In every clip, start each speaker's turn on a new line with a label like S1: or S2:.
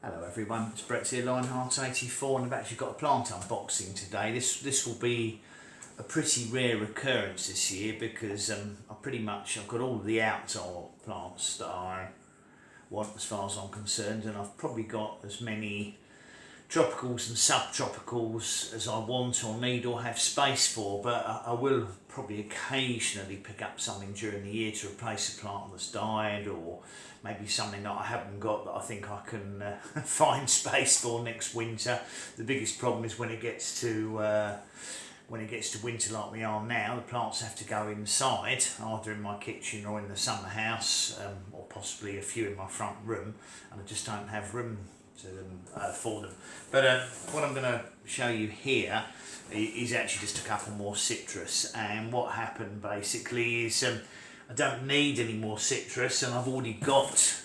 S1: Hello everyone, it's Brett here, Lionheart84, and I've actually got a plant unboxing today. This will be a pretty rare occurrence this year because I've got all of the outdoor plants that I want as far as I'm concerned, and I've probably got as many tropicals and subtropicals as I want or need or have space for, but I will probably occasionally pick up something during the year to replace a plant that's died, or maybe something that I haven't got that I think I can find space for next winter. The biggest problem is when it gets to winter like we are now, the plants have to go inside, either in my kitchen or in the summer house, or possibly a few in my front room, and I just don't have room for them. But what I'm going to show you here is actually just a couple more citrus, and what happened basically is I don't need any more citrus, and I've already got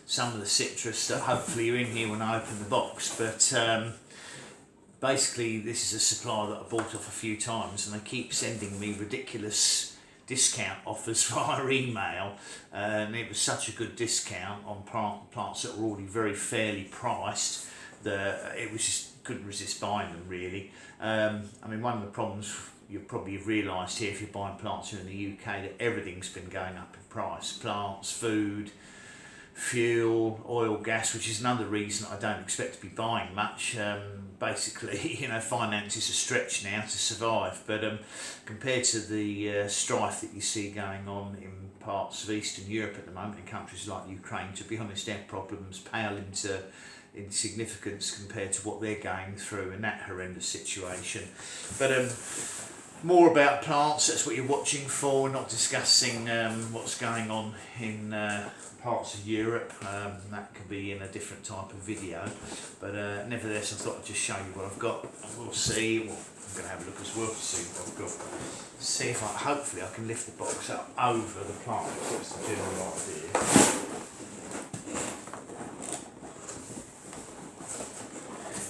S1: some of the citrus that hopefully are in here when I open the box, but basically this is a supplier that I bought off a few times, and they keep sending me ridiculous discount offers via email, and it was such a good discount on plants that were already very fairly priced that it was just couldn't resist buying them really. I mean, one of the problems you'll probably have realised here if you're buying plants here in the UK, that everything's been going up in price. Plants, food, fuel, oil, gas, which is another reason I don't expect to be buying much. Basically, you know, finances are stretched now to survive, but compared to the strife that you see going on in parts of Eastern Europe at the moment, in countries like Ukraine, to be honest, their problems pale into insignificance compared to what they're going through in that horrendous situation. But more about plants, that's what you're watching for. We're not discussing what's going on in parts of Europe. That could be in a different type of video, but nevertheless I thought I'd just show you what I've got, and we'll see. I'm going to have a look as well to see what I've got. See if hopefully I can lift the box up over the plant. That's the general idea.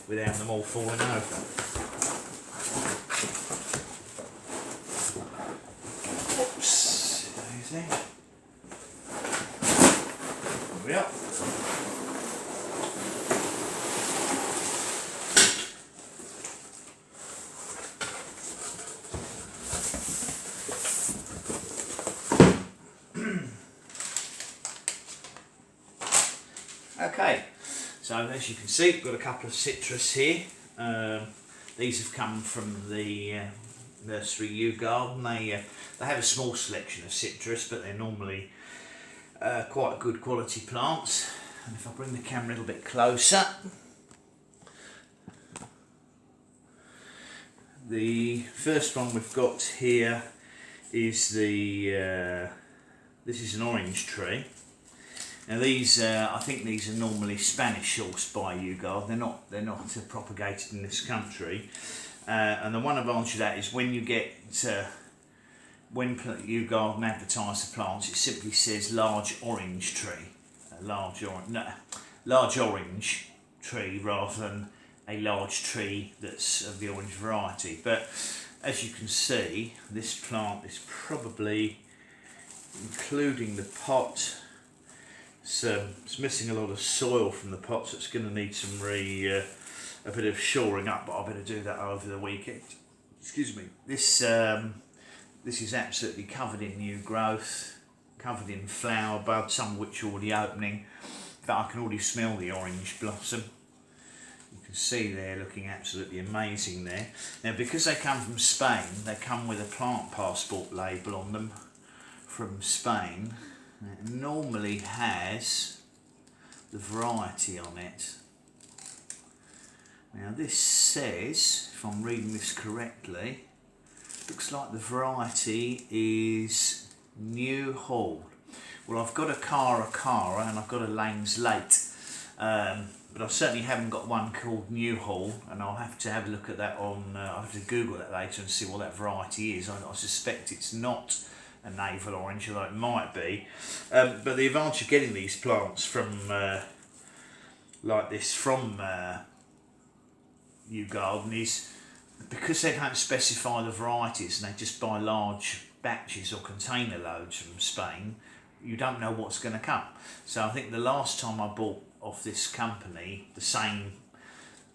S1: Without them all falling over. Oops, easy. There we are. Okay, so as you can see, we've got a couple of citrus here. These have come from the nursery Yew Garden. They have a small selection of citrus, but they're normally quite good quality plants. And if I bring the camera a little bit closer, the first one we've got here is this is an orange tree. Now these, I think these are normally Spanish sourced by Yew Garden. They're not propagated in this country. And the one advantage of that is when you get when Yew Garden advertise the plants, it simply says large orange tree, large orange tree rather than a large tree that's of the orange variety. But as you can see, this plant is probably, including the pot, so it's missing a lot of soil from the pot, so it's going to need some a bit of shoring up, but I'll better do that over the weekend. Excuse me. This is absolutely covered in new growth, covered in flower buds, some of which are already opening. In fact, I can already smell the orange blossom. You can see they're looking absolutely amazing there. Now, because they come from Spain, they come with a plant passport label on them from Spain. It normally has the variety on it. Now this says, if I'm reading this correctly, looks like the variety is New Hall. Well, I've got a Cara and I've got a Lane's Late, but I certainly haven't got one called New Hall, and I'll have to have a look at that on, I'll have to Google that later and see what that variety is. I suspect it's not a navel orange, although it might be. But the advantage of getting these plants from like this from Yew Garden is because they don't specify the varieties and they just buy large batches or container loads from Spain, you don't know what's going to come. So I think the last time I bought off this company,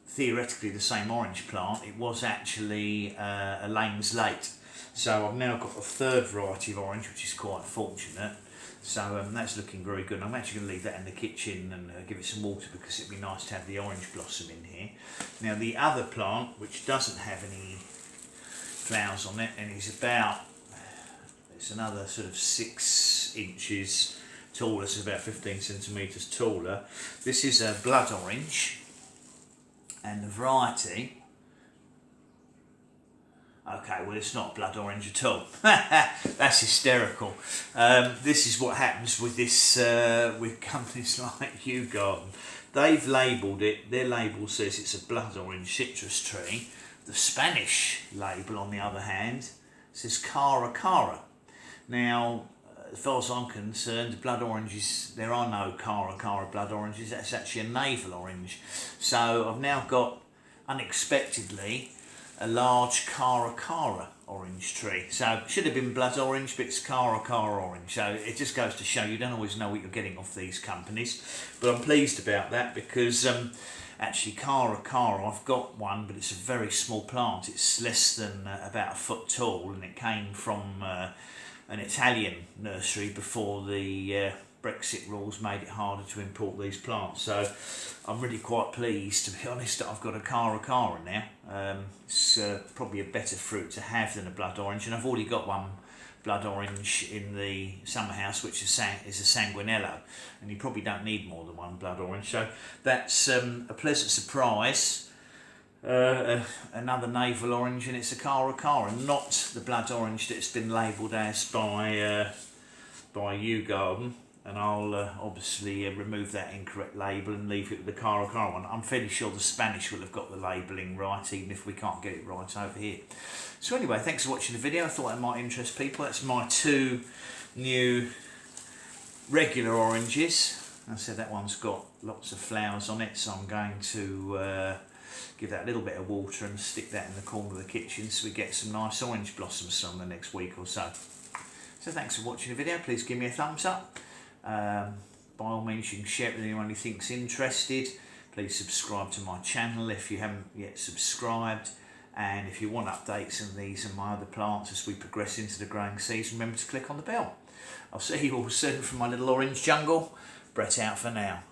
S1: theoretically the same orange plant. It was actually a Lane's Late. So I've now got a third variety of orange, which is quite fortunate. So that's looking very good. I'm actually going to leave that in the kitchen and give it some water, because it'd be nice to have the orange blossom in here. Now the other plant, which doesn't have any flowers on it, and is about, it's another sort of 6 inches taller, so about 15 centimetres taller. This is a blood orange, and the variety, okay, well, it's not blood orange at all. That's hysterical. This is what happens with this, with companies like Garden. They've labelled it, their label says it's a blood orange citrus tree. The Spanish label, on the other hand, says Cara Cara. Now, as far as I'm concerned, blood oranges, there are no Cara Cara blood oranges. That's actually a navel orange. So I've now got, unexpectedly, a large Cara Cara orange tree. So it should have been blood orange, but it's Cara Cara orange. So it just goes to show you don't always know what you're getting off these companies. But I'm pleased about that, because actually Cara Cara, I've got one, but it's a very small plant. It's less than about a foot tall, and it came from an Italian nursery before the Brexit rules made it harder to import these plants. So I'm really quite pleased, to be honest, that I've got a Cara Cara now. It's probably a better fruit to have than a blood orange, and I've already got one blood orange in the summer house, which is a Sanguinello, and you probably don't need more than one blood orange. So that's a pleasant surprise. Another navel orange, and it's a Cara Cara, not the blood orange that's been labelled as by Garden. And I'll obviously remove that incorrect label and leave it with the Cara Cara one. I'm fairly sure the Spanish will have got the labelling right, even if we can't get it right over here. So anyway, thanks for watching the video. I thought that might interest people. That's my 2 new regular oranges. As I said, that one's got lots of flowers on it, so I'm going to give that a little bit of water and stick that in the corner of the kitchen so we get some nice orange blossoms from the next week or so. So thanks for watching the video. Please give me a thumbs up. By all means, you can share it with anyone who thinks interested. Please subscribe to my channel if you haven't yet subscribed, and if you want updates on these and my other plants as we progress into the growing season, remember to click on the bell. I'll see you all soon from my little orange jungle. Brett out for now.